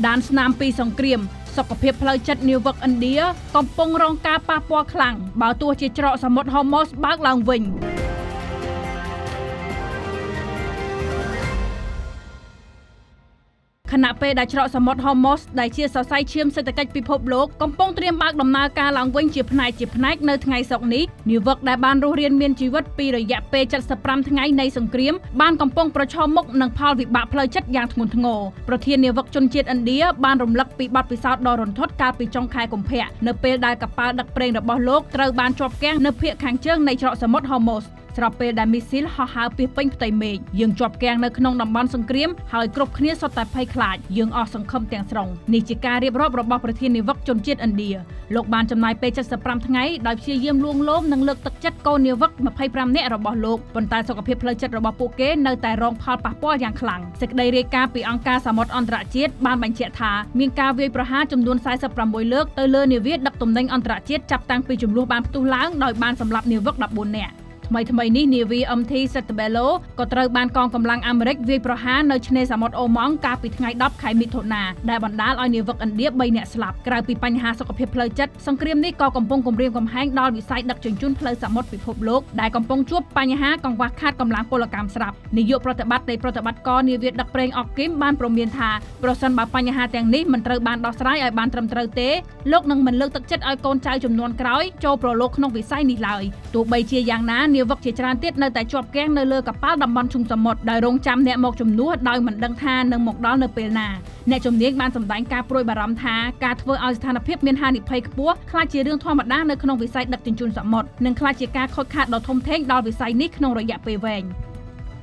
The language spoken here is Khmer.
ដានស្នាមពីសង្គ្រាមសុខភាពផ្លូវចិត្តនាវិកឥណ្ឌាកំពុងរងការប៉ះពាល់ខ្លាំងបើទោះជាច្រកសមុទ្រ Hormuz បើកឡើងវិញខណៈពេលដែលច្រកសមុទ្រ Hormuz ដែលជាសរសៃឈាមសេដ្ឋកិច្ចពិភពលោកកំពុងត្រៀមបើកដំណើរការឡើងវិញជាផ្នែកនៅថ្ងៃសុក្រនេះនាវិកដែលបានរស់រានមានជីវិតពីរយៈពេល75ថ្ងៃនៃសង្គ្រាមបានកំពុងប្រឈមមុខនឹងផលវិបាកផ្លូវចិត្តយ៉ាងធ្ងន់ធ្ងរប្រធាននាវិកជនជាតិឥណ្ឌាបានរំលឹកពីបទពិសោធន៍ដ៏រន្ធត់កាលពីចុងខែកុម្ភៈនៅពេលដែលកប៉ាល់ដឹកប្រេងរបស់លោកត្រូវបានជាប់គាំងនៅភាគខាងជើងនៃច្រកសមុទ្រ Hormuzស្របពេលដែលមីស៊ីលហោះហើរពាសពេញផ្ទៃមេឃយើងជាប់គាំងនៅក្នុងតំបន់សង្គ្រាមហើយគ្រប់គ្នាសុទ្ធតែភ័យខ្លាចយើងអស់សង្ឃឹមទាំងស្រុងនេះជាការរៀបរាប់របស់ប្រធាននាវិកជនជាតិឥណ្ឌាលោកបានចំណាយពេល75ថ្ងៃដោយព្យាយាមលួងលោមនិងលើកទឹកចិត្តកូននាវិក25នាក់របស់លោកប៉ុន្តែសុខភាពផ្លូវចិត្តរបស់ពួកគេនៅតែរងផលប៉ះពាល់យ៉ាងខ្លាំងសេចក្តីរាយការណ៍ពីអង្គការសមុទ្រអន្តរជាតិបានបញ្ជាក់ថាមានការវាយប្រហារចំនួន46លើកទៅលើនាវាដឹកទំនិញអន្តរជាតិចាប់តាំងពីចំនួនបានផ្ទុះឡើងដោយបានសម្លាប់នាវិក14នាក់ថ្មីនេះនាវា MT Setabelo ក៏ត្រូវបានកងកម្លាំងអាមេរិកវាយប្រហារនៅឆ្នេរសមុទ្រអូម៉ង់កាលពីថ្ងៃ10ខែមិថុនាដែលបណ្ដាលឲ្យនាវិកឥណ្ឌា3នាក់ស្លាប់ក្រៅពីបញ្ហាសុខភាពផ្លូវចិត្តសង្គ្រាមនេះក៏កំពុងគំរាមកំហែងដល់វិស័យដឹកជញ្ជូនផ្លូវសមុទ្រពិភពលោកដែលកំពុងជួបបញ្ហាកង្វះខាតកម្លាំងពលកម្មស្រាប់នាយកប្រតិបត្តិនៃប្រតិបត្តិការនាវាដឹកប្រេងអកគីមបានព្រមានថាប្រសិនបើបញ្ហាទាំងនេះមិនត្រូវបានដោះស្រាយឲ្យបានត្រឹមត្រូវទេលោកនឹងមិនលើកទឹកចិត្តឲ្យកូនចៅជំនាន់ក្រោយចូលប្រឡូកក្នុងវិស័យនេះឡើយទោះបីជាយ៉ាងណានាវិកជាច្រើនទៀតនៅតែជាប់គាំងនៅលើកប៉ាល់តំបន់ឈូងសមុទ្រដោយរងចាំអ្នកមកជំនួសដោយមិនដឹងថានឹងមកដល់នៅពេលណាអ្នកជំនាញបានសម្ដែងការព្រួយបារម្ភថាការធ្វើឲ្យស្ថានភាពមានហានិភ័យខ្ពស់ខ្លាចជារឿងធម្មតានៅក្នុងវិស័យដឹកជញ្ជូនសមុទ្រនិងខ្លាចជាការខូចខាតដ៏ធំធេងដល់វិស័យនេះក្នុងរយៈពេលវែង